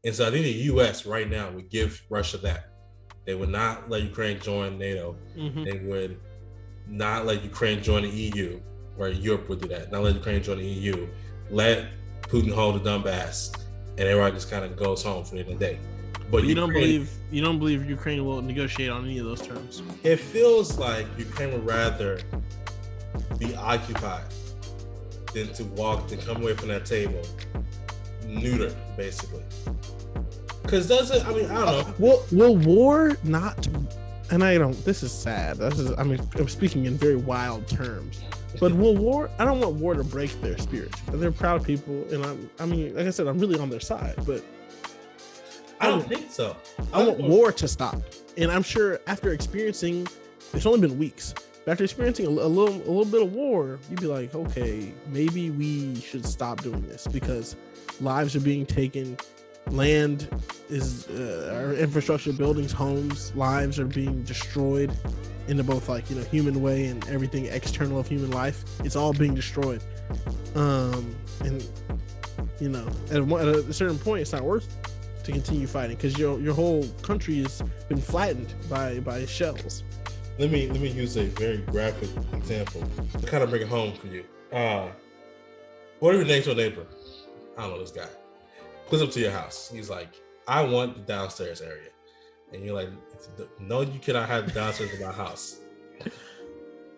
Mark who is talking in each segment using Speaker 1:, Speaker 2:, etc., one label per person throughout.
Speaker 1: And so I think the U.S. right now would give Russia that. They would not let Ukraine join NATO.
Speaker 2: Mm-hmm.
Speaker 1: They would not let Ukraine join the EU, or Europe would do that. Not let Ukraine join the EU. Let Putin hold the Donbass, and everybody just kind of goes home for the end of the day. But
Speaker 2: you don't believe Ukraine will negotiate on any of those terms.
Speaker 1: It feels like Ukraine would rather be occupied than to come away from that table neutered, basically. Because I don't know.
Speaker 2: Will war not? And I don't. This is sad. I'm speaking in very wild terms. But will war? I don't want war to break their spirit. They're proud people, and like I said, I'm really on their side. But
Speaker 1: I don't think so.
Speaker 2: I want war to stop. And I'm sure after experiencing, it's only been weeks. But after experiencing a little bit of war, you'd be like, okay, maybe we should stop doing this because lives are being taken. Land is our infrastructure, buildings, homes, lives are being destroyed into both human way and everything external of human life. It's all being destroyed. And at a certain point, it's not worth to continue fighting because your whole country has been flattened by shells.
Speaker 1: Let me use a very graphic example to kind of bring it home for you. What if your next door neighbor, I don't know this guy, pulls up to your house. He's like, I want the downstairs area. And you're like, no, you cannot have the downstairs in my house.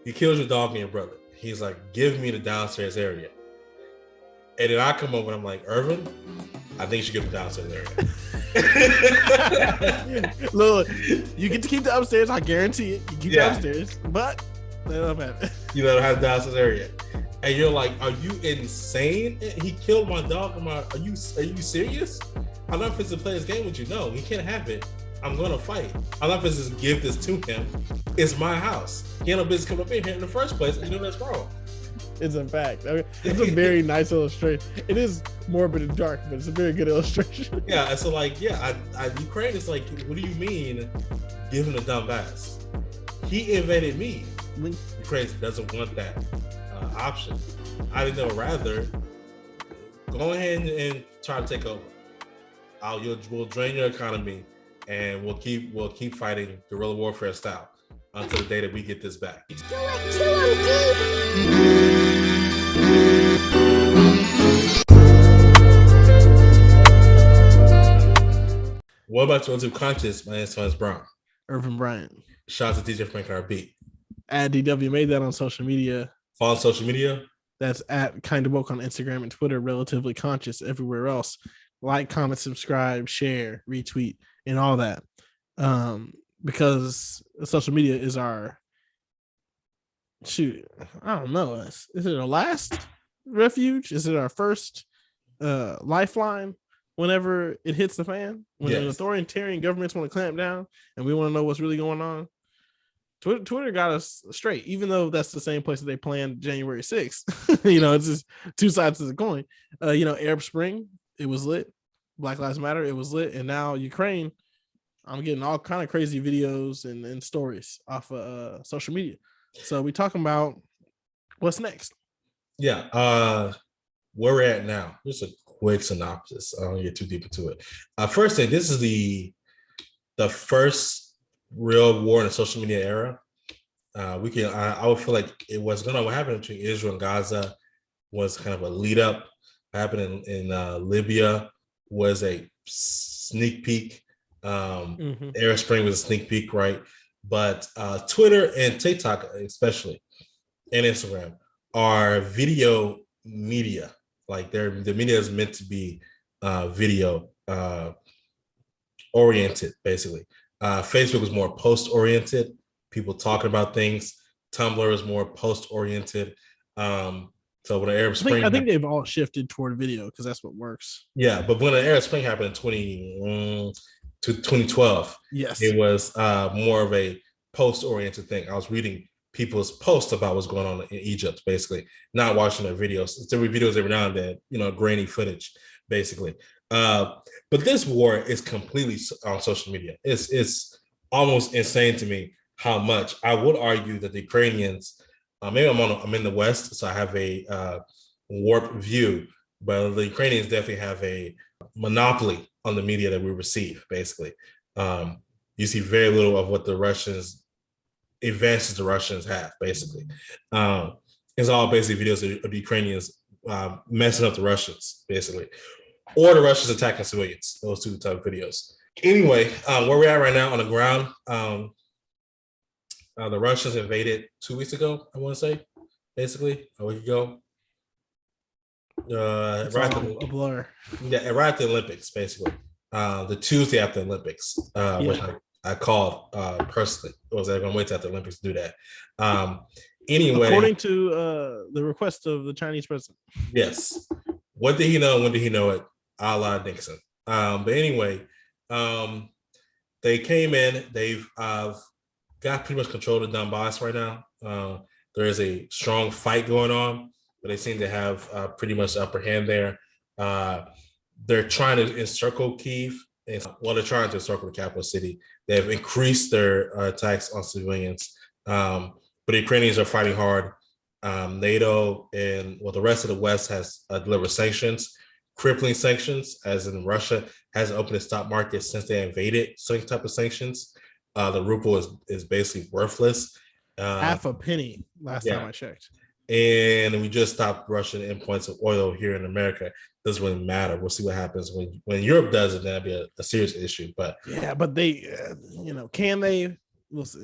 Speaker 1: He kills your dog and your brother. He's like, give me the downstairs area. And then I come over and I'm like, Ervin, I think you should get the downstairs area.
Speaker 2: Look, you get to keep the upstairs. I guarantee it. You keep the upstairs, but they don't have it.
Speaker 1: You don't have the downstairs area. And you're like, are you insane? He killed my dog. Are you serious? I'm not supposed to play this game with you. No, he can't have it. I'm gonna fight. I'm not supposed to just give this to him. It's my house. He had no business coming up in here in the first place, and you know that's wrong.
Speaker 2: It's a fact. It's a very nice illustration. It is morbid and dark, but it's a very good illustration.
Speaker 1: Yeah, so Ukraine is like, what do you mean give him the Donbass? He invaded me. Ukraine doesn't want that option. I think they'll rather go ahead and try to take over. We'll drain your economy, and we'll keep fighting guerrilla warfare style until the day that we get this back. What about you on Conscious? My name is Antonious Bryant.
Speaker 2: Ervin Bryant.
Speaker 1: Shout out to DJ for making our beat.
Speaker 2: At DW made that on social media.
Speaker 1: Follow social media.
Speaker 2: That's at Kind of Woke on Instagram and Twitter. Relatively Conscious everywhere else. Like, comment, subscribe, share, retweet, and all that. Because social media is our I don't know. Is it our last refuge? Is it our first lifeline whenever it hits the fan? When the authoritarian governments want to clamp down and we want to know what's really going on? Twitter got us straight, even though that's the same place that they planned January 6th. It's just two sides of the coin. Arab Spring, it was lit. Black Lives Matter, it was lit. And now Ukraine, I'm getting all kind of crazy videos and stories off of social media. So we talking about what's next.
Speaker 1: Yeah. Where we're at now. Just a quick synopsis. I don't get too deep into it. First thing, this is the first real war in the social media era. I would feel like what happened between Israel and Gaza was kind of a lead up. What happened in Libya was a sneak peek. Arab Spring was a sneak peek, right? But Twitter and TikTok, especially, and Instagram, are video media. Like the media is meant to be video oriented, basically. Facebook is more post oriented, people talking about things. Tumblr is more post oriented. So when the Arab Spring,
Speaker 2: I think they've all shifted toward video because that's what works.
Speaker 1: Yeah, but when the Arab Spring happened in 2012,
Speaker 2: yes,
Speaker 1: it was more of a post oriented thing. I was reading people's posts about what's going on in Egypt, basically, not watching their videos. There were videos every now and then, grainy footage, basically. But this war is completely on social media. It's almost insane to me how much. I would argue that the Ukrainians, maybe I'm in the West, so I have a warped view, but the Ukrainians definitely have a monopoly on the media that we receive. Basically, you see very little of what the Russians advances the Russians have. Basically, it's all basically videos of the Ukrainians messing up the Russians, basically, or the Russians attacking civilians. Those two type of videos. Anyway, where we're at right now on the ground, the Russians invaded 2 weeks ago, I want to say, basically, a week ago.
Speaker 2: It's
Speaker 1: right
Speaker 2: all a blur.
Speaker 1: Yeah, right at the Olympics, basically. The Tuesday after the Olympics, which I called personally. I was going to wait till after the Olympics to do that. Anyway,
Speaker 2: according to the request of the Chinese president.
Speaker 1: Yes. What did he know? When did he know it? A la Nixon. But anyway, they came in. They've got pretty much control of Donbass right now. There is a strong fight going on, but they seem to have pretty much the upper hand there. They're trying to encircle Kyiv. They're trying to encircle the capital city. They have increased their attacks on civilians. But the Ukrainians are fighting hard. NATO and the rest of the West has delivered sanctions, crippling sanctions, as in Russia hasn't opened the stock market since they invaded certain type of sanctions. The ruble is basically worthless.
Speaker 2: Half a penny last time I checked.
Speaker 1: And we just stopped Russian imports of oil here in America. Doesn't really matter. We'll see what happens when Europe does it. That'll be a serious issue. But
Speaker 2: they, can they? We'll see.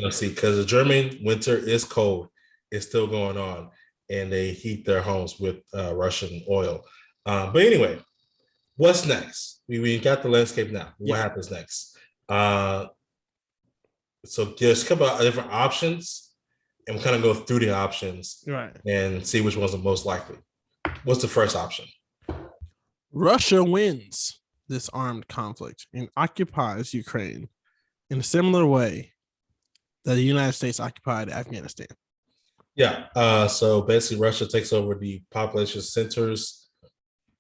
Speaker 1: We'll see, because the German winter is cold. It's still going on, and they heat their homes with Russian oil. But anyway, what's next? We got the landscape now. What happens next? So there's a couple of different options, and we'll kind of go through the options and see which one's the most likely. What's the first option?
Speaker 2: Russia wins this armed conflict and occupies Ukraine in a similar way that the United States occupied Afghanistan.
Speaker 1: Yeah. So basically, Russia takes over the population centers,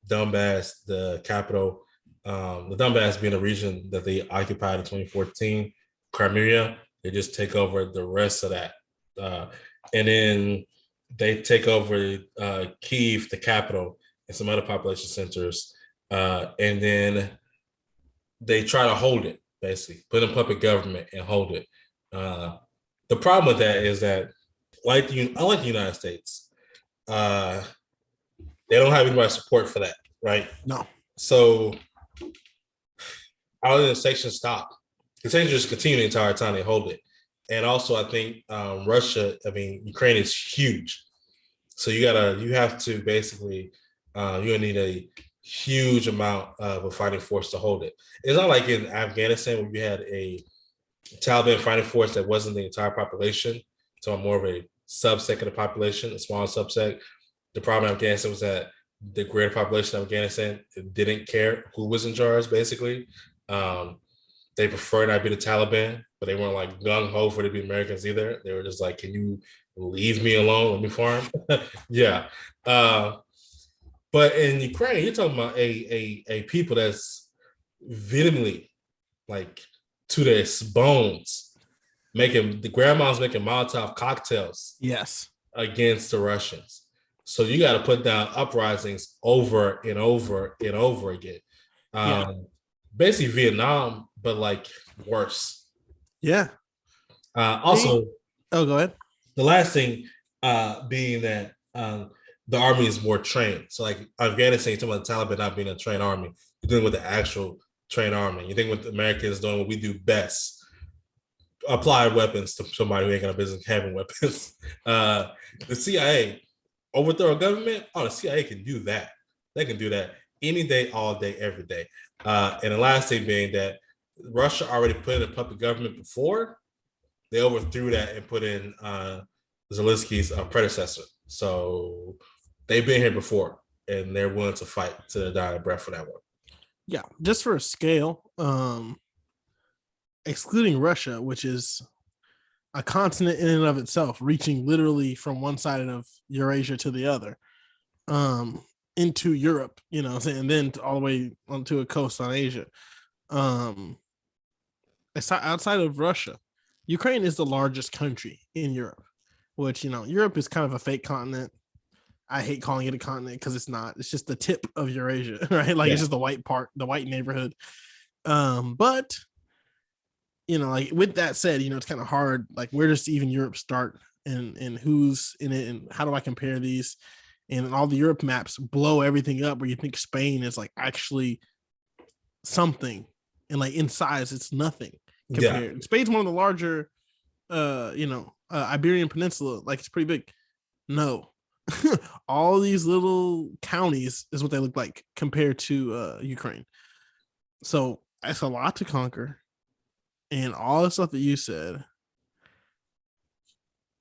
Speaker 1: Donbass, the capital. The Donbass being a region that they occupied in 2014, Crimea. They just take over the rest of that. And then they take over Kyiv, the capital, and some other population centers. And then they try to hold it, basically, put in puppet government and hold it. The problem with that is that, unlike the United States, they don't have anybody support for that, right?
Speaker 2: No.
Speaker 1: So, other than sanctions stop, the sanctions just continue the entire time they hold it. And also, I think Ukraine is huge. So you have to basically, you need a huge amount of a fighting force to hold it. It's not like in Afghanistan where you had a Taliban fighting force that wasn't the entire population. So more of a subset of the population, a small subset. The problem in Afghanistan was that the greater population of Afghanistan didn't care who was in charge, basically. They preferred not to be the Taliban, but they weren't like gung-ho for to be Americans either. They were just like, can you leave me alone? Let me farm. Yeah. But in Ukraine, you're talking about a people that's vehemently, like, to their bones, the grandmas making Molotov cocktails.
Speaker 2: Yes. Against
Speaker 1: the Russians. So you got to put down uprisings over and over and over again. Basically Vietnam, but like worse.
Speaker 2: Yeah.
Speaker 1: Also,
Speaker 2: go ahead.
Speaker 1: The last thing being that the army is more trained. So like Afghanistan, you're talking about the Taliban not being a trained army. You're dealing with the actual trained army. You think with the Americans doing what we do best, apply weapons to somebody who ain't got a business having weapons. The CIA, overthrow a government? Oh, the CIA can do that. They can do that any day, all day, every day. And the last thing being that Russia already put in a puppet government before. They overthrew that and put in Zelensky's predecessor. So they've been here before, and they're willing to fight to the dying breath for that one.
Speaker 2: Yeah, just for a scale, excluding Russia, which is a continent in and of itself, reaching literally from one side of Eurasia to the other, into Europe, and then all the way onto a coast on Asia. Outside of Russia, Ukraine is the largest country in Europe, which, Europe is kind of a fake continent. I hate calling it a continent because it's not. It's just the tip of Eurasia, right? Like it's just the white part, the white neighborhood. But like with that said, it's kind of hard. Like where does even Europe start, and who's in it, and how do I compare these? And all the Europe maps blow everything up where you think Spain is like actually something, and like in size it's nothing compared.
Speaker 1: Yeah.
Speaker 2: Spain's one of the larger Iberian Peninsula, like it's pretty big. No. All these little counties is what they look like compared to Ukraine. So it's a lot to conquer, and all the stuff that you said,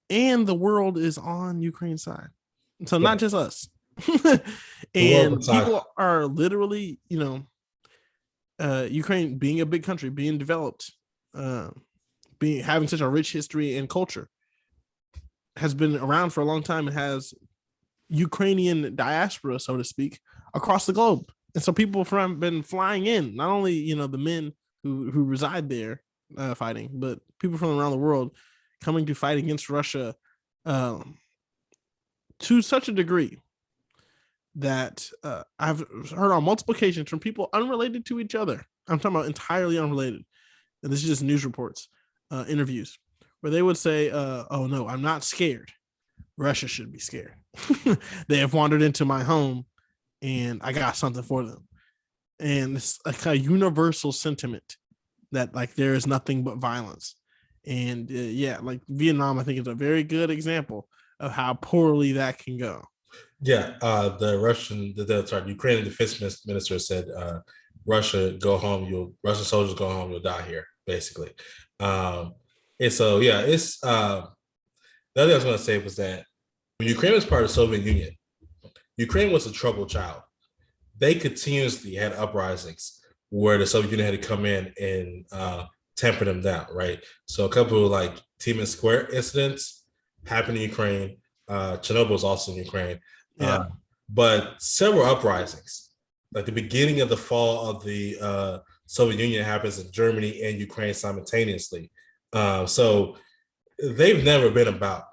Speaker 2: and the world is on Ukraine's side. So not just us. And people are literally, Ukraine being a big country, being developed, having such a rich history and culture, has been around for a long time and has Ukrainian diaspora, so to speak, across the globe. And so people from been flying in, not only the men who reside there fighting, but people from around the world coming to fight against Russia to such a degree that I've heard on multiple occasions from people unrelated to each other. I'm talking about entirely unrelated, and this is just news reports, interviews, where they would say, "Oh no, I'm not scared. Russia should be scared. They have wandered into my home, and I got something for them." And it's like a universal sentiment that like there is nothing but violence. And like Vietnam, I think is a very good example of how poorly that can go.
Speaker 1: Yeah, the Ukrainian defense minister said, "Russia, go home. Russian soldiers go home. You'll die here." Basically, and so it's the other thing I was going to say was that when Ukraine was part of the Soviet Union, Ukraine was a troubled child. They continuously had uprisings where the Soviet Union had to come in and temper them down, right? So a couple of like Tiananmen Square incidents happened in Ukraine. Chernobyl was also in Ukraine.
Speaker 2: Yeah.
Speaker 1: But several uprisings, like the beginning of the fall of the Soviet Union happens in Germany and Ukraine simultaneously. So they've never been about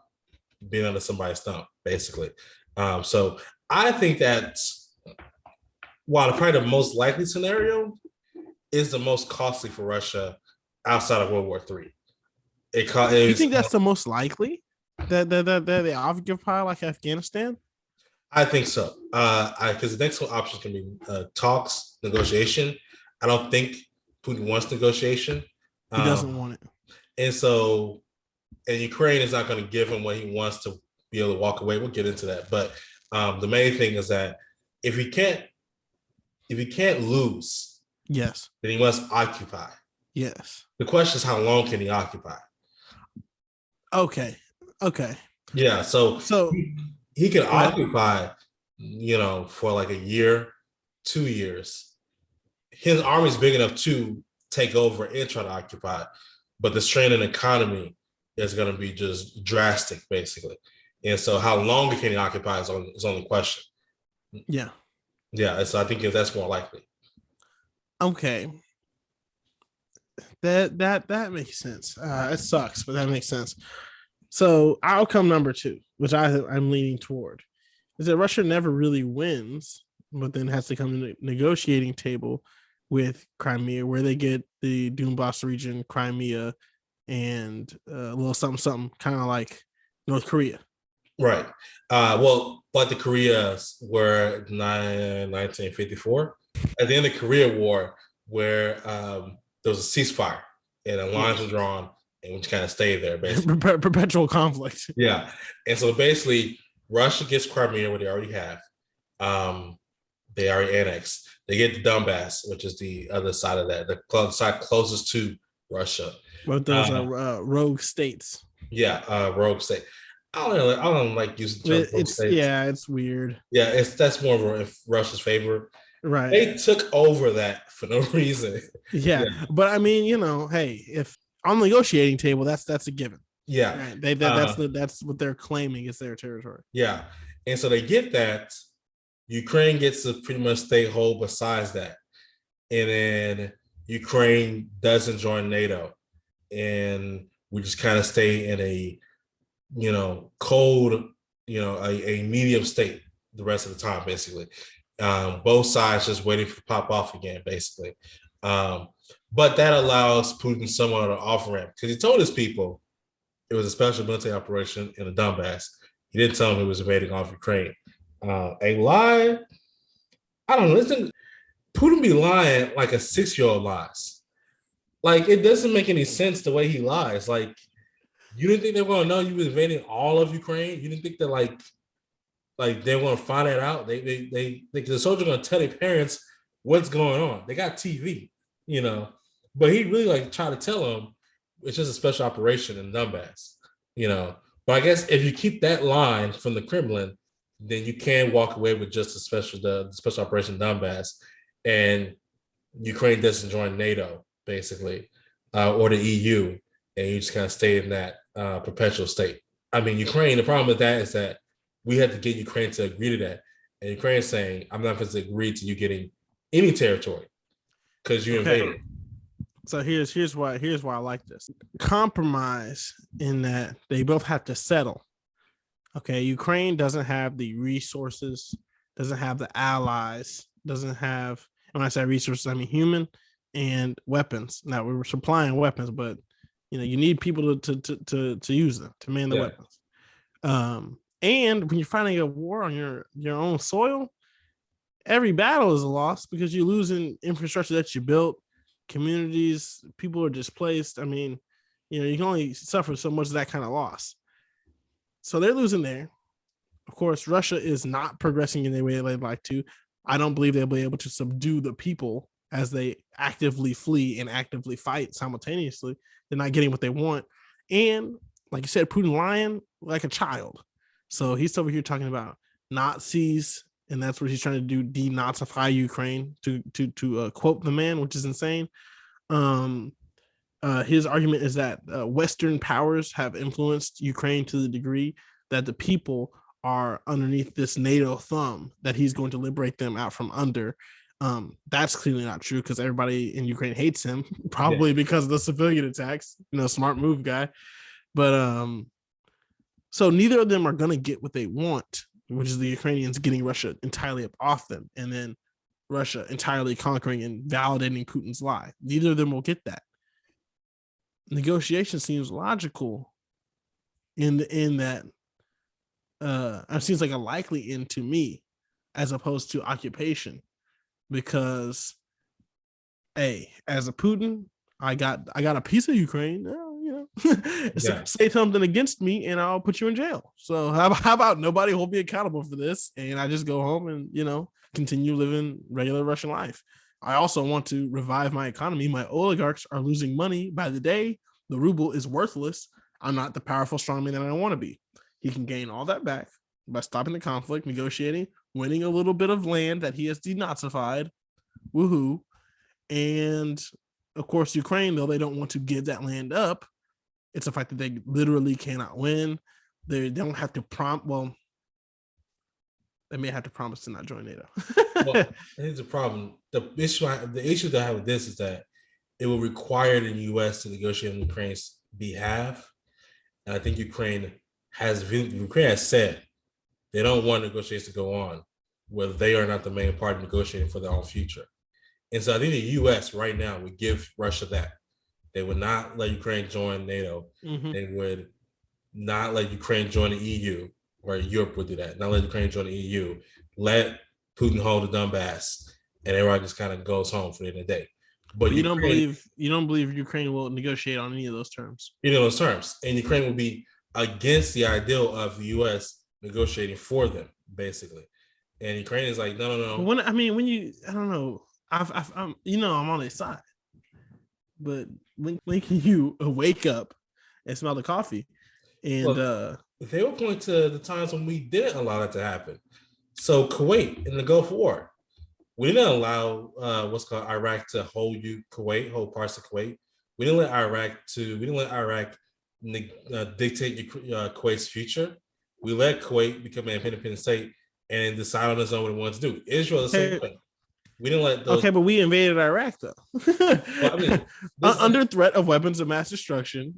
Speaker 1: being under somebody's thumb, basically. So I think that while probably the most likely scenario is the most costly for Russia outside of World War III.
Speaker 2: You think that's the most likely that they occupy like Afghanistan?
Speaker 1: I think so. Because the next one option can be talks, negotiation. I don't think Putin wants negotiation.
Speaker 2: He doesn't want it.
Speaker 1: And so, and Ukraine is not going to give him what he wants to be able to walk away. We'll get into that. But the main thing is that if he can't lose,
Speaker 2: yes,
Speaker 1: then he must occupy.
Speaker 2: Yes.
Speaker 1: The question is, how long can he occupy?
Speaker 2: Okay.
Speaker 1: Yeah. So he can occupy, for like a year, 2 years. His army is big enough to take over and try to occupy, but the strain in the economy is going to be just drastic, basically. And so, how long can he occupy is only the question.
Speaker 2: Yeah.
Speaker 1: Yeah. So I think that's more likely.
Speaker 2: Okay. That makes sense. It sucks, but that makes sense. So outcome number 2, which I'm leaning toward, is that Russia never really wins, but then has to come to the negotiating table with Crimea, where they get the Donbass region, Crimea, and a little something, kind of like North Korea.
Speaker 1: Right. Well, like the Koreas were 1954. At the end of the Korea War, where there was a ceasefire and the lines were drawn, and we kind of stayed there, basically.
Speaker 2: Perpetual conflict.
Speaker 1: Yeah. And so basically, Russia gets Crimea, what they already have. They already annexed. They get the Donbass, which is the other side of that, the side closest to Russia.
Speaker 2: But those are rogue states.
Speaker 1: Yeah, rogue state. I don't like using the term rogue states.
Speaker 2: Yeah, it's weird.
Speaker 1: Yeah, that's more of Russia's favor.
Speaker 2: Right.
Speaker 1: They took over that for no reason.
Speaker 2: Yeah. But I mean, hey, if on the negotiating table, that's a given.
Speaker 1: Yeah.
Speaker 2: Right? That's what they're claiming is their territory.
Speaker 1: Yeah. And so they get that. Ukraine gets to pretty much stay whole besides that. And then Ukraine doesn't join NATO. And we just kind of stay in a, cold, a medium state the rest of the time, basically. Both sides just waiting for pop off again, basically. But that allows Putin somewhat of an off ramp because he told his people it was a special military operation in the Donbass. He didn't tell them he was invading off Ukraine. A lie, I don't know. Listen, Putin be lying like a 6-year-old lies. Like, it doesn't make any sense the way he lies. Like, you didn't think they were going to know you was invading all of Ukraine? You didn't think that, like they want to find that out? The soldiers are going to tell their parents what's going on. They got TV, But he really, like, tried to tell them it's just a special operation in Donbass, But I guess if you keep that line from the Kremlin, then you can walk away with just the special operation Donbass, and Ukraine doesn't join NATO, basically, or the EU, and you just kind of stay in that perpetual state. I mean, Ukraine, the problem with that is that we had to get Ukraine to agree to that. And Ukraine is saying, I'm not going to agree to you getting any territory because you invaded.
Speaker 2: So here's why I like this. Compromise in that they both have to settle. Okay, Ukraine doesn't have the resources, doesn't have the allies, doesn't have, and when I say resources, I mean human and weapons. Now, we were supplying weapons, but you need people to use them, to man the weapons. And when you're fighting a war on your own soil, every battle is a loss because you're losing infrastructure that you built, communities, people are displaced. I mean, you can only suffer so much of that kind of loss. So they're losing there. Of course, Russia is not progressing in the way they'd like to. I don't believe they'll be able to subdue the people as they actively flee and actively fight simultaneously. They're not getting what they want. And like you said, Putin lying like a child. So he's over here talking about Nazis, and that's what he's trying to do, denazify Ukraine, to quote the man, which is insane. His argument is that Western powers have influenced Ukraine to the degree that the people are underneath this NATO thumb that he's going to liberate them out from under. That's clearly not true because everybody in Ukraine hates him, probably because of the civilian attacks. Smart move, guy. But so neither of them are going to get what they want, which is the Ukrainians getting Russia entirely up off them, and then Russia entirely conquering and validating Putin's lie. Neither of them will get that. Negotiation seems logical in that it seems like a likely end to me as opposed to occupation, because as a Putin, I got a piece of Ukraine. Say something against me and I'll put you in jail. So how about nobody hold me accountable for this, and I just go home and continue living regular Russian life. I also want to revive my economy. My oligarchs are losing money by the day. The ruble is worthless. I'm not the powerful strongman that I want to be. He can gain all that back by stopping the conflict, negotiating, winning a little bit of land that he has denazified. Woohoo. And of course, Ukraine, though they don't want to give that land up, it's a fact that they literally cannot win. They don't have to they may have to promise to not join NATO.
Speaker 1: Well, here's the problem. The issue that I have with this is that it will require the U.S. to negotiate on Ukraine's behalf. And I think Ukraine has said they don't want negotiations to go on where they are not the main party negotiating for their own future. And so I think the U.S. right now would give Russia that. They would not let Ukraine join NATO. Mm-hmm. They would not let Ukraine join the EU, or Europe would do that. Not let Ukraine join the EU. Let Putin hold the Donbass, and everybody just kind of goes home for the end of the day. But
Speaker 2: you don't believe Ukraine will negotiate on any of those terms.
Speaker 1: Those terms, and Ukraine will be against the ideal of the U.S. negotiating for them, basically. And Ukraine is like, no.
Speaker 2: When I don't know, I'm on their side, but when can you wake up and smell the coffee? And
Speaker 1: they will point to the times when we didn't allow that to happen. So Kuwait in the Gulf War, we didn't allow Iraq to hold parts of Kuwait. We didn't let Iraq dictate Kuwait's future. We let Kuwait become an independent state and decide on its own what it wants to do. Israel the same thing. We didn't let those.
Speaker 2: Okay, but we invaded Iraq though. Under threat of weapons of mass destruction.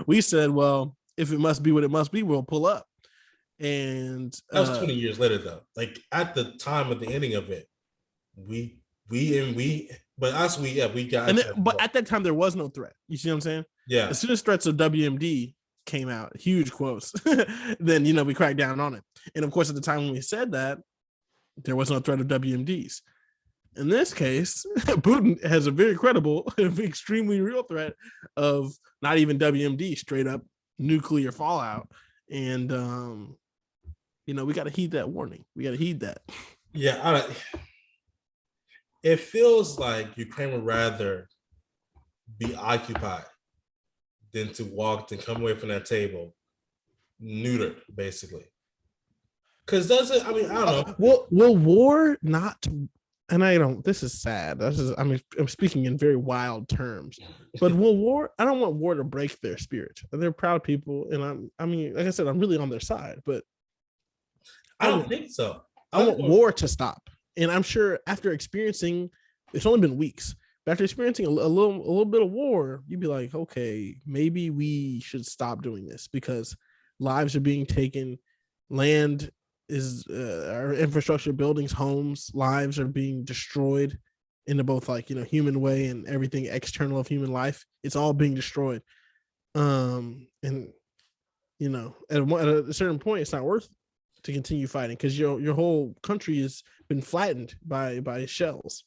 Speaker 2: We said, well, if it must be what it must be, we'll pull up. And
Speaker 1: That was 20 years later, though. Like at the time of the ending of it, we but us we got.
Speaker 2: And then, but at that time there was no threat. You see what I'm saying?
Speaker 1: Yeah.
Speaker 2: As soon as threats of WMD came out, huge quotes, then we cracked down on it. And of course, at the time when we said that, there was no threat of WMDs. In this case, Putin has a very credible, extremely real threat of not even WMD, straight up nuclear fallout. And we got to heed that warning. We got to heed that.
Speaker 1: Yeah, it feels like Ukraine would rather be occupied than to come away from that table neutered, basically. Because I don't know.
Speaker 2: Will war not? And I don't. This is sad. I'm speaking in very wild terms. But will war? I don't want war to break their spirit. They're proud people, and like I said, I'm really on their side. But
Speaker 1: I don't think so.
Speaker 2: I want war to stop. And I'm sure after experiencing, it's only been weeks. But after experiencing a little bit of war, you'd be like, okay, maybe we should stop doing this because lives are being taken, land is our infrastructure, buildings, homes, lives are being destroyed in both human way and everything external of human life. It's all being destroyed. And at a certain point, it's not worth to continue fighting because your whole country has been flattened by shells.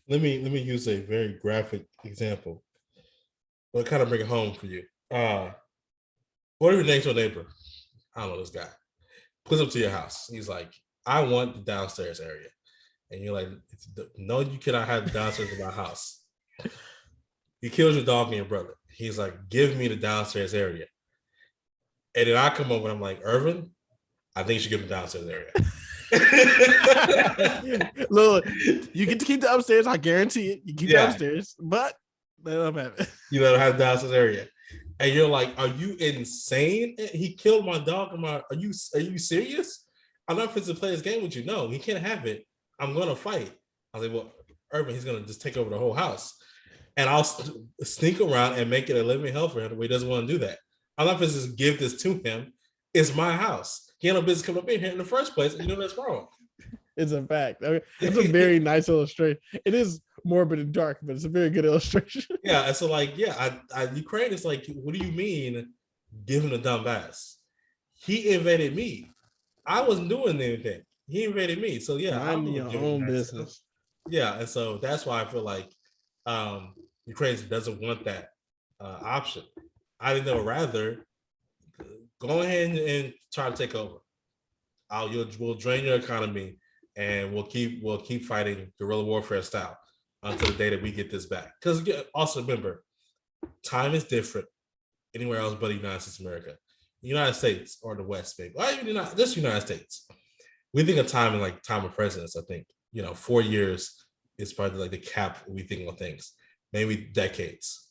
Speaker 1: Let me use a very graphic example. Well, kind of bring it home for you. What if your next door neighbor, I don't know this guy, pulls up to your house. He's like, I want the downstairs area. And you're like, no, you cannot have the downstairs in my house. He kills your dog and your brother. He's like, give me the downstairs area. And then I come over and I'm like, Ervin, I think you should give him the downstairs area.
Speaker 2: Look, you get to keep the upstairs. I guarantee it. You keep the upstairs, but they don't have it.
Speaker 1: You don't have the downstairs area. And you're like, are you insane? He killed my dog. Are you serious? I'm not fit to play this game with you. No, he can't have it. I'm gonna fight. I was like, well, Ervin, he's gonna just take over the whole house. And I'll sneak around and make it a living hell for him, but he doesn't want to do that. I'm not fit to just give this to him. It's my house. He had no business coming up in here in the first place, and you know that's wrong.
Speaker 2: It's a fact. I mean, it's a very nice illustration. It is morbid and dark, but it's a very good illustration.
Speaker 1: Yeah, and so Ukraine is like, what do you mean give him the Donbass? He invaded me. I wasn't doing anything. He invaded me. So yeah,
Speaker 2: I'm your own business.
Speaker 1: Yeah, and so that's why I feel like Ukraine doesn't want that option. I think they'll rather go ahead and try to take over. We'll drain your economy, and we'll keep fighting guerrilla warfare style until the day that we get this back. Because also remember, time is different anywhere else but the United States of America. The United States or the West, maybe. Well, even not just United States. We think of time in like time of presidents. I think 4 years is probably like the cap we think of things. Maybe decades.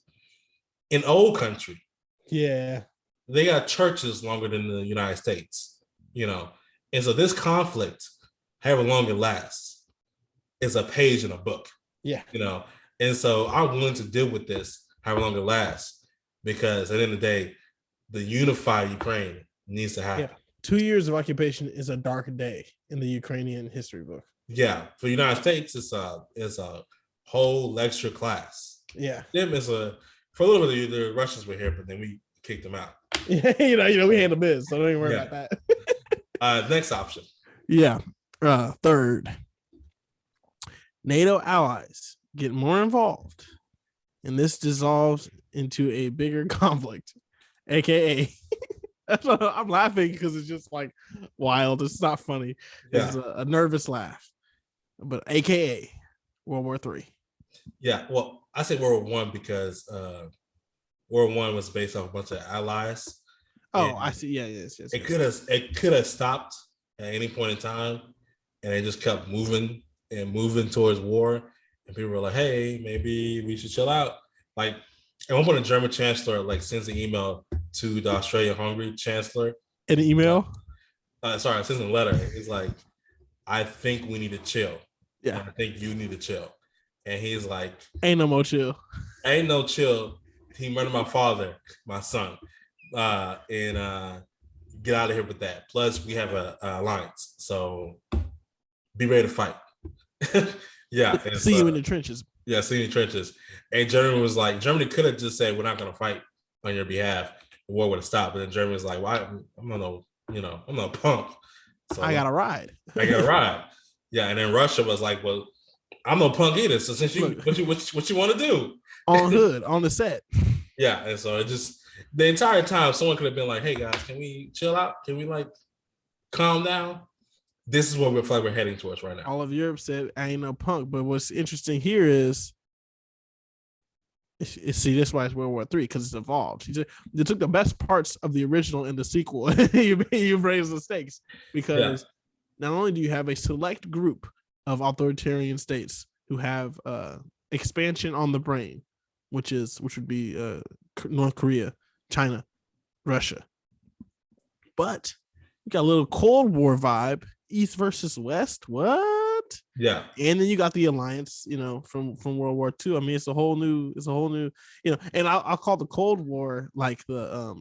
Speaker 1: In old country,
Speaker 2: yeah,
Speaker 1: they got churches longer than the United States. And so this conflict, however long it lasts, is a page in a book.
Speaker 2: Yeah.
Speaker 1: And so I'm willing to deal with this however long it lasts, because at the end of the day, the unified Ukraine needs to happen.
Speaker 2: Yeah. 2 years of occupation is a dark day in the Ukrainian history book.
Speaker 1: Yeah. For the United States, it's a whole lecture class.
Speaker 2: Yeah.
Speaker 1: Them is for a little bit the Russians were here, but then we kicked them out.
Speaker 2: Yeah, we handle biz, so don't even worry about
Speaker 1: that. Next option.
Speaker 2: Yeah. Third, NATO allies get more involved, and this dissolves into a bigger conflict, aka I'm laughing because it's just like wild. It's not funny. Yeah. It's a nervous laugh, but aka World War III.
Speaker 1: Yeah, well, I say World War I because World War I was based off a bunch of allies.
Speaker 2: Oh, I see. Yeah, yes.
Speaker 1: It could have stopped at any point in time, and they just kept moving towards war. And people were like, "Hey, maybe we should chill out." Like at one point, the German chancellor sends an email to the Australia-Hungary chancellor.
Speaker 2: An email?
Speaker 1: Sends a letter. It's like, "I think we need to chill.
Speaker 2: Yeah,
Speaker 1: I think you need to chill." And he's like,
Speaker 2: "Ain't no more chill.
Speaker 1: Ain't no chill. He murdered my father, my son, and get out of here with that. Plus, we have a alliance, so be ready to fight. Yeah, and
Speaker 2: See you in the trenches.
Speaker 1: Yeah, see you in the trenches. And Germany was like, Germany could have just said, "We're not going to fight on your behalf." The war would have stopped. But then Germany was like, "Well, I'm not I'm not a punk. So
Speaker 2: I got to ride.
Speaker 1: I got to ride." Yeah, and then Russia was like, "Well, I'm no punk either. So since you,
Speaker 2: Look,
Speaker 1: what you want to do?"
Speaker 2: On hood, on the set.
Speaker 1: Yeah, and so it just the entire time, someone could have been like, "Hey guys, can we chill out? Can we like calm down?" This is what we feel like we're heading towards right now.
Speaker 2: All of Europe said, "I ain't no punk." But what's interesting here is, see, this is why it's World War III, because it's evolved. They took the best parts of the original and the sequel. you raise the stakes because not only do you have a select group of authoritarian states who have expansion on the brain, which would be North Korea, China, Russia, but you got a little Cold War vibe, East versus West. What?
Speaker 1: Yeah.
Speaker 2: And then you got the alliance, from World War II. I mean, it's a whole new, and I'll call the Cold War like the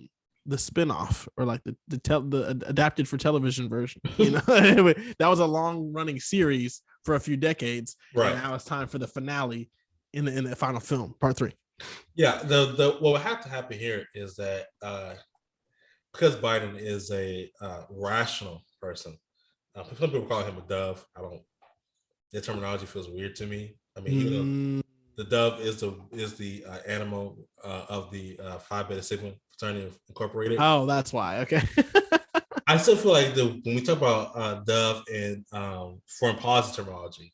Speaker 2: spinoff, or like the adapted for television version. That was a long running series for a few decades.
Speaker 1: Right.
Speaker 2: And now it's time for the finale in the final film, part 3.
Speaker 1: Yeah. The what would have to happen here is that because Biden is a rational person, some people call him a dove. The terminology feels weird to me. I mean, even though the dove is the animal of the Phi Beta Sigma Fraternity Incorporated.
Speaker 2: Oh, that's why. Okay.
Speaker 1: I still feel like when we talk about dove and foreign policy terminology,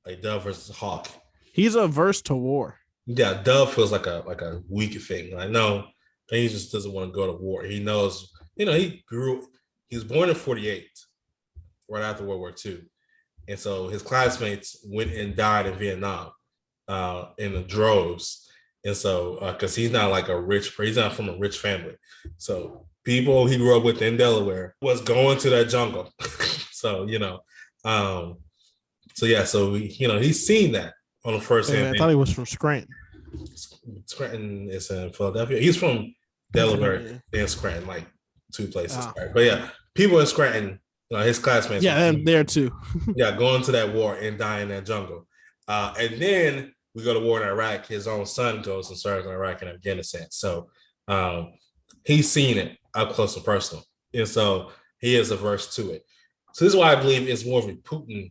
Speaker 1: like dove versus hawk,
Speaker 2: he's averse to war.
Speaker 1: Yeah, dove feels like a weak thing. I know he just doesn't want to go to war. He knows, he was born in 1948, right after World War II. And so his classmates went and died in Vietnam in the droves. And so, because he's not like he's not from a rich family. So people he grew up with in Delaware was going to that jungle. So, he's seen that on the first hand.
Speaker 2: I thought he was from Scranton.
Speaker 1: Scranton is in Philadelphia. He's from Delaware and Scranton, like 2 places.
Speaker 2: Oh.
Speaker 1: Right? But yeah, people in Scranton, his classmates.
Speaker 2: Yeah, and there too.
Speaker 1: Yeah, going to that war and dying in that jungle. And then we go to war in Iraq. His own son goes and serves in Iraq and Afghanistan. So he's seen it up close and personal. And so he is averse to it. So this is why I believe it's more of a Putin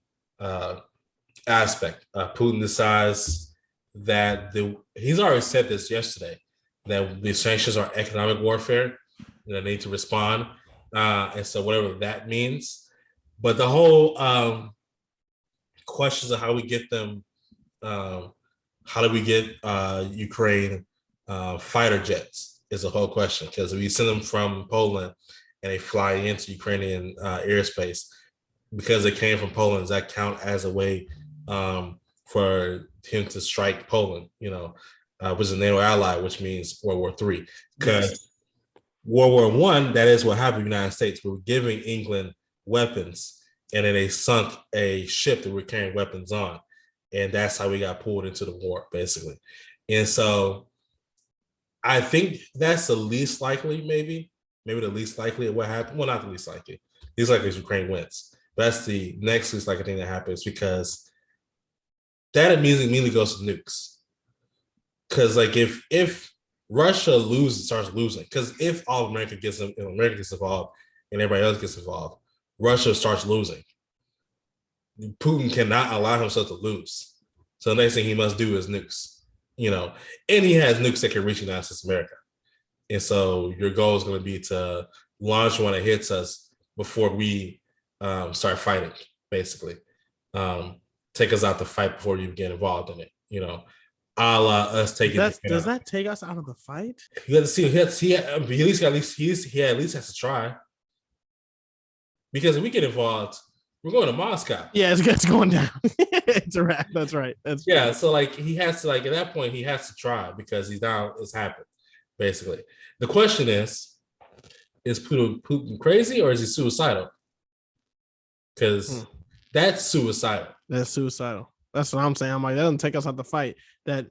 Speaker 1: aspect. Putin decides that he's already said this yesterday, that the sanctions are economic warfare, they need to respond. And so whatever that means. But the whole questions of how we get them, how do we get Ukraine fighter jets is a whole question, because we send them from Poland and they fly into Ukrainian airspace because they came from Poland. Does that count as a way for him to strike Poland, which is a NATO ally, which means World War III? Because World War I, that is what happened in the United States. We were giving England weapons, and then they sunk a ship that we're carrying weapons on. And that's how we got pulled into the war, basically. And so I think that's the least likely, maybe the least likely of what happened. Well, not the least likely. Least likely is Ukraine wins. But that's the next least likely thing that happens, because that immediately goes to nukes. Because like if Russia starts losing, because if all of America gets involved and everybody else gets involved, Russia starts losing. Putin cannot allow himself to lose. So the next thing he must do is nukes, and he has nukes that can reach United States of America. And so your goal is going to be to launch one that hits us before we start fighting, basically. Take us out the fight before you get involved in it, a la us taking.
Speaker 2: Does that take us out of the fight?
Speaker 1: You got to see. He at least has to try. Because if we get involved, we're going to Moscow.
Speaker 2: Yeah, it's going down. It's a wrap. That's right.
Speaker 1: Yeah. So like he has to, at that point he has to try, because it's happened, basically. The question is Putin crazy, or is he suicidal? Because that's suicidal.
Speaker 2: That's suicidal. That's what I'm saying. I'm like, that doesn't take us out the fight. That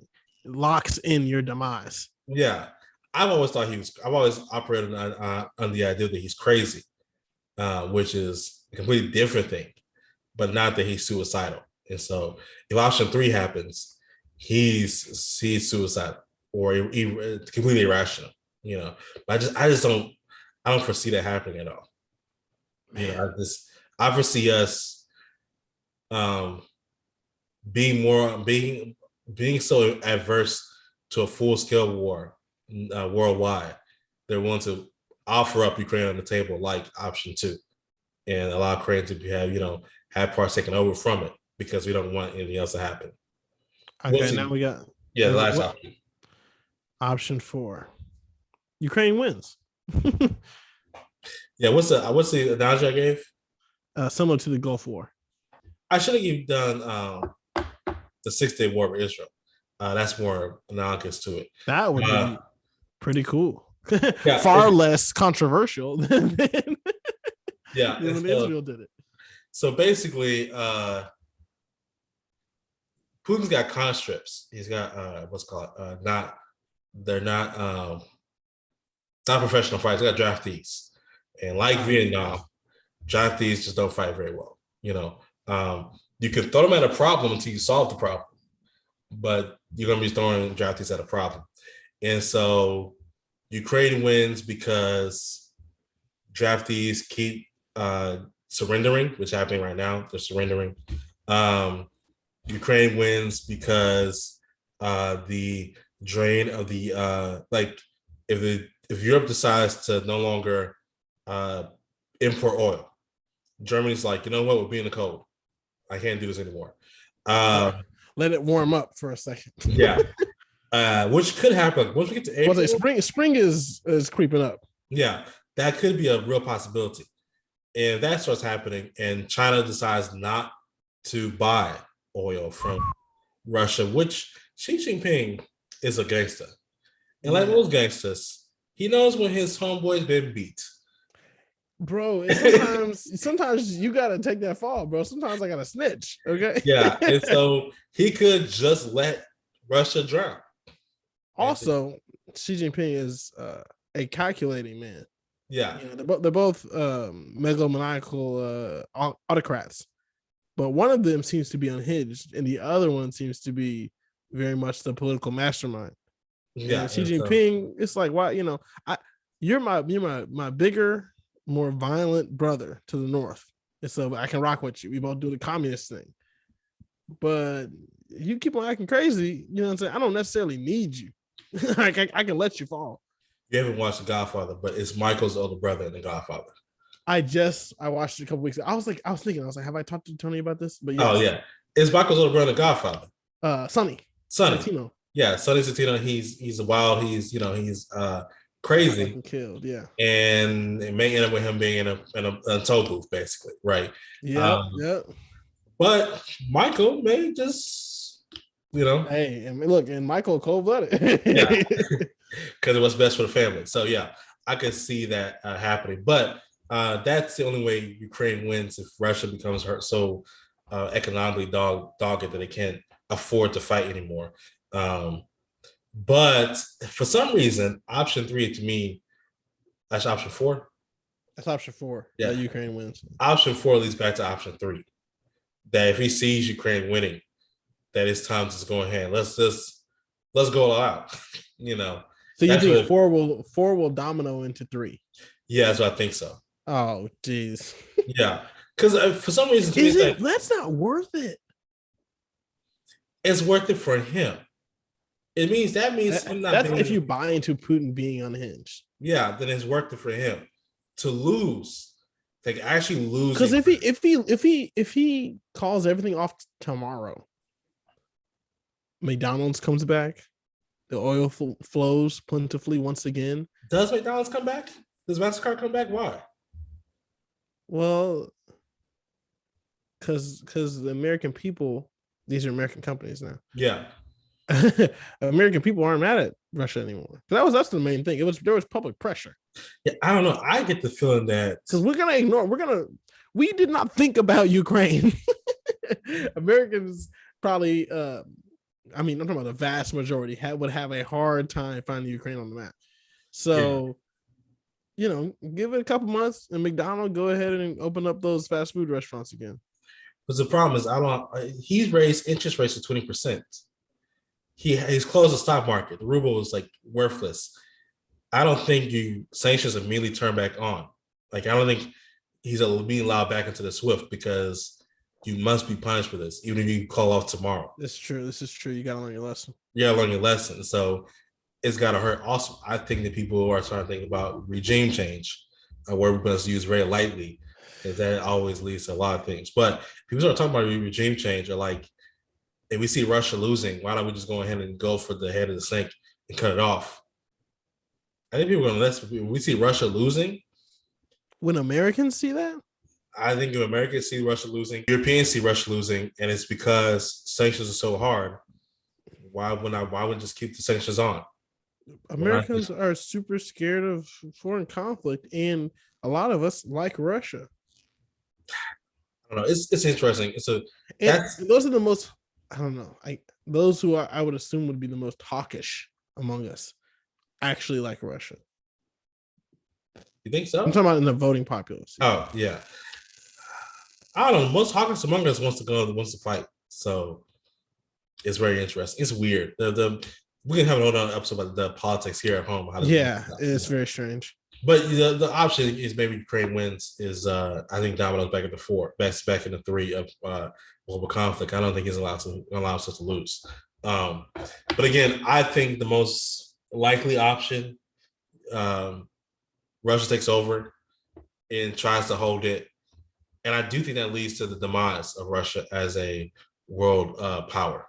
Speaker 2: locks in your demise.
Speaker 1: Yeah. I've always thought he was. I've always operated on the idea that he's crazy, which is a completely different thing, but not that he's suicidal. And so, if option 3 happens, he's suicidal or completely irrational. You know, but I just don't. I don't foresee that happening at all.
Speaker 2: Man.
Speaker 1: You know, I foresee us being so adverse to a full scale war worldwide. They're willing to offer up Ukraine on the table like option 2 and allow Ukraine to have parts taken over from it because we don't want anything else to happen.
Speaker 2: Okay, now we got
Speaker 1: the last option.
Speaker 2: Option 4. Ukraine wins.
Speaker 1: Yeah, what's the analogy I gave?
Speaker 2: Similar to the Gulf War.
Speaker 1: I should have done the 6-Day War with Israel. That's more analogous to it.
Speaker 2: That would be pretty cool. Far less controversial than when Israel did it.
Speaker 1: So basically, Putin's got conscripts. He's got they're not professional fighters. They got draftees. And like Vietnam, draftees just don't fight very well. You know, you can throw them at a problem until you solve the problem, but you're going to be throwing draftees at a problem. And so Ukraine wins because draftees keep surrendering, which is happening right now. They're surrendering. Ukraine wins because the drain of the if Europe decides to no longer import oil, Germany's like, you know what, we're being the cold. I can't do this anymore.
Speaker 2: Let it warm up for a second.
Speaker 1: Yeah. Which could happen once we get to April.
Speaker 2: Spring is creeping up.
Speaker 1: Yeah, that could be a real possibility. And that starts happening, and China decides not to buy oil from Russia, which Xi Jinping is a gangster. And like most gangsters, he knows when his homeboy's been beat.
Speaker 2: Bro, sometimes you gotta take that fall, bro. Sometimes I gotta snitch. Okay.
Speaker 1: Yeah, and so he could just let Russia drown.
Speaker 2: Also, Xi Jinping is a calculating man.
Speaker 1: Yeah,
Speaker 2: you know, they're both megalomaniacal autocrats, but one of them seems to be unhinged, and the other one seems to be very much the political mastermind. Yeah, and Xi Jinping, it's like, why? You know, you're my bigger, more violent brother to the north, and so I can rock with you. We both do the communist thing, but you keep on acting crazy. You know what I'm saying? I don't necessarily need you. I can let you fall.
Speaker 1: You haven't watched The Godfather, but it's Michael's older brother in The Godfather.
Speaker 2: I watched it a couple weeks ago. I was thinking, have I talked to Tony about this? But
Speaker 1: yes. Oh yeah, it's Michael's older brother in The Godfather.
Speaker 2: Sonny.
Speaker 1: Santino. Yeah, Sonny Santino. He's wild. He's crazy.
Speaker 2: Killed. Yeah.
Speaker 1: And it may end up with him being in a toll booth, basically, right?
Speaker 2: Yeah.
Speaker 1: But Michael may just,
Speaker 2: Hey, and look, and Michael cold-blooded.
Speaker 1: Yeah. Because it was best for the family. So yeah, I could see that happening. But that's the only way Ukraine wins if Russia becomes so economically dogged that they can't afford to fight anymore. But for some reason, option 3 to me, that's option 4.
Speaker 2: That's option 4. Yeah, Ukraine wins.
Speaker 1: Option 4 leads back to option 3. That if he sees Ukraine winning, that it's time to just go ahead. Let's go all out.
Speaker 2: So you think 4 will domino into 3?
Speaker 1: Yeah, that's what I think so.
Speaker 2: Oh, geez.
Speaker 1: Yeah, because for some reason,
Speaker 2: that's not worth it.
Speaker 1: It's worth it for him. It means him not.
Speaker 2: That's if you buy into Putin being unhinged.
Speaker 1: Yeah, then it's worth it for him to lose. Like actually lose.
Speaker 2: Because if he calls everything off tomorrow, McDonald's comes back. The oil flows plentifully once again.
Speaker 1: Does McDonald's come back? Does MasterCard come back? Why?
Speaker 2: Well, because the American people, these are American companies now.
Speaker 1: Yeah.
Speaker 2: American people aren't mad at Russia anymore. That's the main thing. There was public pressure.
Speaker 1: Yeah, I don't know. I get the feeling that
Speaker 2: because we did not think about Ukraine. Americans probably I'm talking about the vast majority would have a hard time finding Ukraine on the map. So, give it a couple months, and McDonald's go ahead and open up those fast food restaurants again.
Speaker 1: But the problem is, he's raised interest rates to 20%. He's closed the stock market. The ruble is like worthless. I don't think sanctions immediately turn back on. Like, I don't think he's being allowed back into the SWIFT because you must be punished for this, even if you call off tomorrow.
Speaker 2: This is true. You got to learn your lesson.
Speaker 1: You got to learn your lesson. So it's got to hurt. Also, I think that people are starting to think about regime change, a word we're going to use very lightly, because that always leads to a lot of things. But people start talking about regime change, are like, if we see Russia losing, why don't we just go ahead and go for the head of the snake and cut it off? I think people are going to listen. When we see Russia losing,
Speaker 2: when Americans see that,
Speaker 1: I think if Americans see Russia losing, Europeans see Russia losing, and it's because sanctions are so hard. Why wouldn't just keep the sanctions on?
Speaker 2: Americans are super scared of foreign conflict, and a lot of us like Russia.
Speaker 1: I don't know. It's interesting.
Speaker 2: Those are the most. I don't know. Those who I would assume would be the most hawkish among us actually like Russia.
Speaker 1: You think so?
Speaker 2: I'm talking about in the voting populace.
Speaker 1: Oh yeah. I don't know. Most hawkish among us wants to fight. So it's very interesting. It's weird. We can have another episode about the politics here at home.
Speaker 2: It's very strange.
Speaker 1: But the option is maybe Ukraine wins. Is I think dominoes back at the 4, back in the 3 of global conflict. I don't think he's allowed us to lose. But again, I think the most likely option, Russia takes over and tries to hold it, and I do think that leads to the demise of Russia as a world power.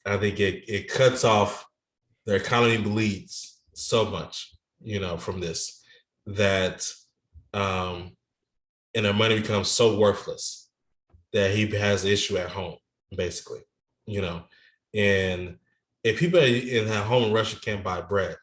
Speaker 1: I think it cuts off their economy, bleeds so much, from this, that and their money becomes so worthless that he has an issue at home, basically, and if people at home in Russia can't buy bread,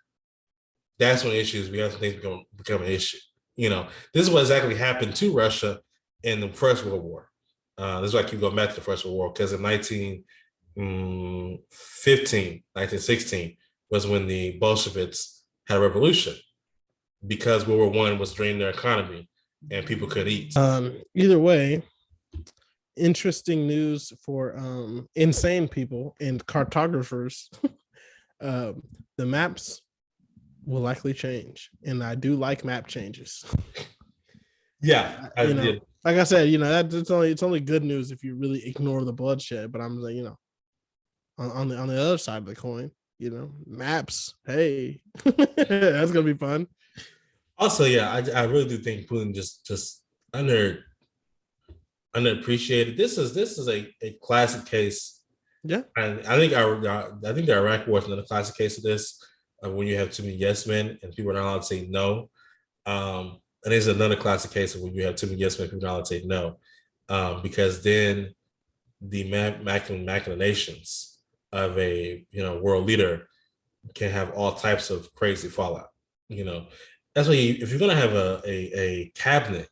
Speaker 1: that's when issues, we have things become an issue. This is what exactly happened to Russia in the First World War. This is why I keep going back to the First World War, because in 1916 was when the Bolsheviks had a revolution, because World War I was draining their economy and people could eat.
Speaker 2: Either way, interesting news for insane people and cartographers. The maps will likely change, and I do like map changes.
Speaker 1: Yeah,
Speaker 2: like I said, it's only good news if you really ignore the bloodshed. But I'm like, on the other side of the coin, maps. Hey, that's gonna be fun.
Speaker 1: Also, yeah, I really do think Putin just underappreciated. This is a classic case.
Speaker 2: Yeah,
Speaker 1: and I think the Iraq War is another classic case of this. When you have too many yes men and people are not allowed to say no. And there's another classic case of when you have too many yes men, people are not allowed to say no. Because then the machinations of a world leader can have all types of crazy fallout. That's why if you're gonna have a cabinet,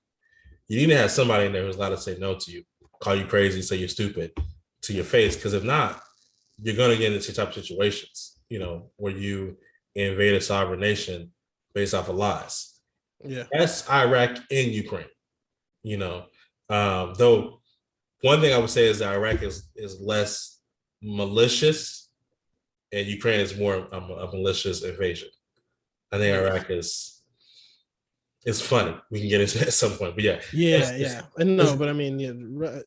Speaker 1: you need to have somebody in there who's allowed to say no to you, call you crazy, say you're stupid to your face. Because if not, you're gonna get into type of situations, where you invade a sovereign nation based off of lies.
Speaker 2: Yeah,
Speaker 1: that's Iraq and Ukraine. Though one thing I would say is that Iraq is less malicious, and Ukraine is more a malicious invasion. I think Iraq is funny. We can get into it at some point, but yeah.
Speaker 2: But I mean,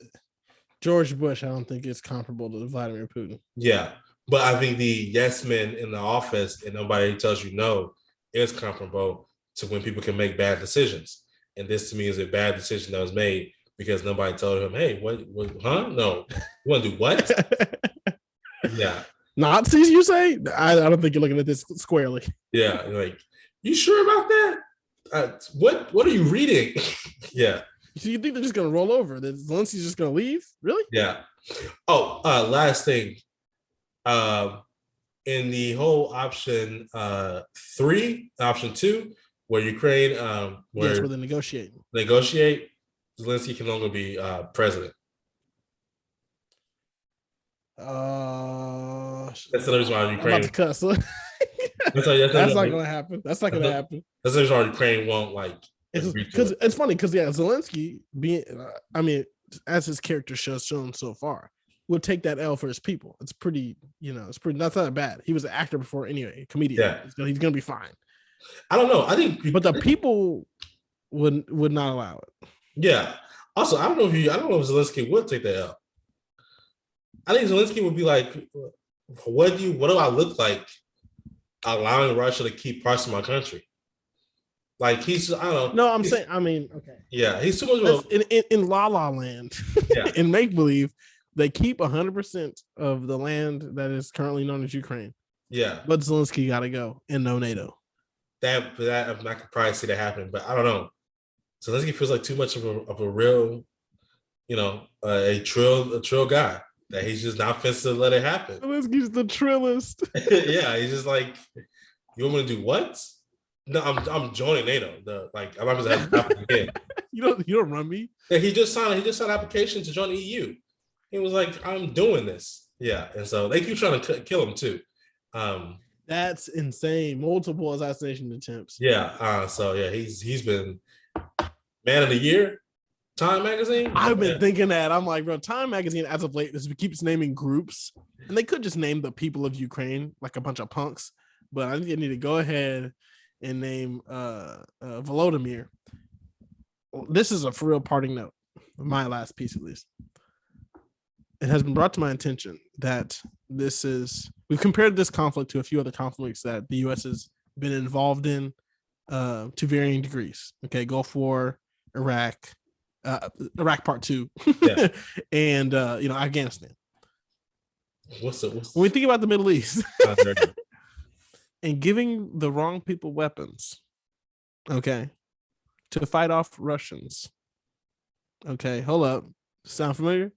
Speaker 2: George Bush, I don't think is comparable to Vladimir Putin.
Speaker 1: Yeah. But I think the yes men in the office and nobody tells you no is comparable to when people can make bad decisions. And this to me is a bad decision that was made because nobody told him, hey, what huh? No. You want to do what? Yeah.
Speaker 2: Nazis, you say? I don't think you're looking at this squarely.
Speaker 1: Yeah. Like, you sure about that? What are you reading? Yeah.
Speaker 2: So you think they're just going to roll over? That Zelensky's just going to leave? Really?
Speaker 1: Yeah. Oh, last thing. In the whole option 3, option 2, where Ukraine,
Speaker 2: where they negotiate,
Speaker 1: Zelensky can no longer be president. That's the reason why Ukraine.
Speaker 2: I'm about to cuss. That's not gonna happen. That's not gonna happen.
Speaker 1: That's why Ukraine won't like.
Speaker 2: Because it's funny because Zelensky being, as his character shown so far, will take that L for his people. It's pretty, that's not bad. He was an actor before anyway, a comedian. Yeah. He's gonna be fine.
Speaker 1: I don't know. I think,
Speaker 2: but the people would not allow it.
Speaker 1: Yeah. Also, I don't know if Zelensky would take that L. I think Zelensky would be like, what do I look like allowing Russia to keep parts of my country? Like I don't know.
Speaker 2: No, I'm saying, okay.
Speaker 1: Yeah, he's too much
Speaker 2: in La La Land. Yeah. In make believe, they keep 100% of the land that is currently known as Ukraine.
Speaker 1: Yeah,
Speaker 2: but Zelensky got to go and no NATO.
Speaker 1: That I could probably see that happening, but I don't know. Zelensky feels like too much of a real, a trill guy that he's just not fit to let it happen.
Speaker 2: Zelensky's the trillist.
Speaker 1: Yeah, he's just like, you want me to do what? No, I'm joining NATO. I'm not going to have to happen again.
Speaker 2: You don't run me.
Speaker 1: Yeah, he just signed an application to join the EU. He was like, I'm doing this. Yeah, and so they keep trying to kill him too.
Speaker 2: That's insane. Multiple assassination attempts.
Speaker 1: Yeah. So yeah, he's been man of the year. Time magazine.
Speaker 2: I've been thinking that. I'm like, bro, Time magazine as of late keeps naming groups, and they could just name the people of Ukraine like a bunch of punks. But I think they need to go ahead and name Volodymyr. This is a for real parting note. My last piece, at least. It has been brought to my attention that we've compared this conflict to a few other conflicts that the U.S. has been involved in to varying degrees. Okay, Gulf War, Iraq Part 2, yeah. And Afghanistan. When we think about the Middle East and giving the wrong people weapons, okay, to fight off Russians. Okay, hold up. Sound familiar?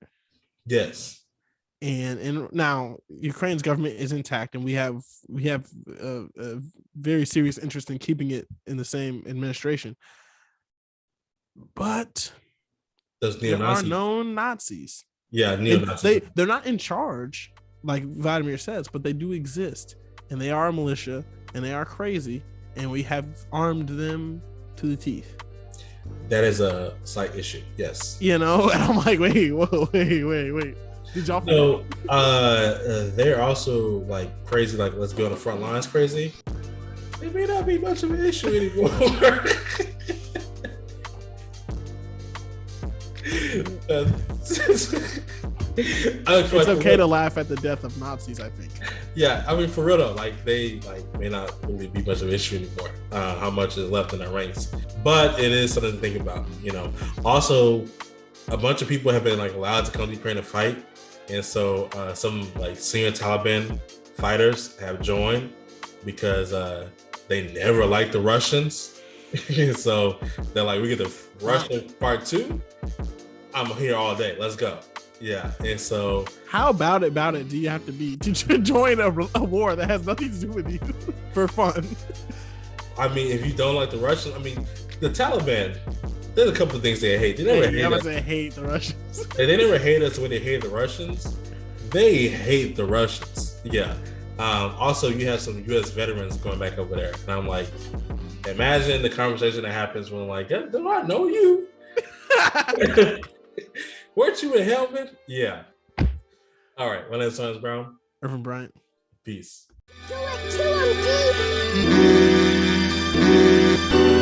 Speaker 1: Yes.
Speaker 2: And now Ukraine's government is intact, and we have a very serious interest in keeping it in the same administration. But there are known Nazis.
Speaker 1: Yeah, neo-Nazis.
Speaker 2: They're not in charge, like Vladimir says, but they do exist, and they are a militia, and they are crazy, and we have armed them to the teeth.
Speaker 1: That is a slight issue. Yes.
Speaker 2: And I'm like, wait. Did y'all?
Speaker 1: No, they're also like crazy. Like, let's be on the front lines. Crazy. It may not be much of an issue anymore.
Speaker 2: It's okay to laugh at the death of Nazis, I think.
Speaker 1: Yeah, for real though, like they may not really be much of an issue anymore. How much is left in their ranks, but it is something to think about. Also, a bunch of people have been like allowed to come to Ukraine to fight, and so some like senior Taliban fighters have joined because they never liked the Russians. So they're like, we get the Russian Part 2. I'm here all day. Let's go. Yeah, and so
Speaker 2: how about it do you have to be to join a war that has nothing to do with you for fun?
Speaker 1: If you don't like the Russians, the Taliban, there's a couple of things they hate. They never
Speaker 2: hate the Russians.
Speaker 1: They never hate us when they hate the Russians. They hate the Russians. Yeah. Also, you have some U.S. veterans going back over there, and I'm like, imagine the conversation that happens when like, do I know you? Weren't you in helmet? Yeah. All right. My name is Antonious Brown.
Speaker 2: Ervin Bryant.
Speaker 1: Peace.
Speaker 3: Kill it,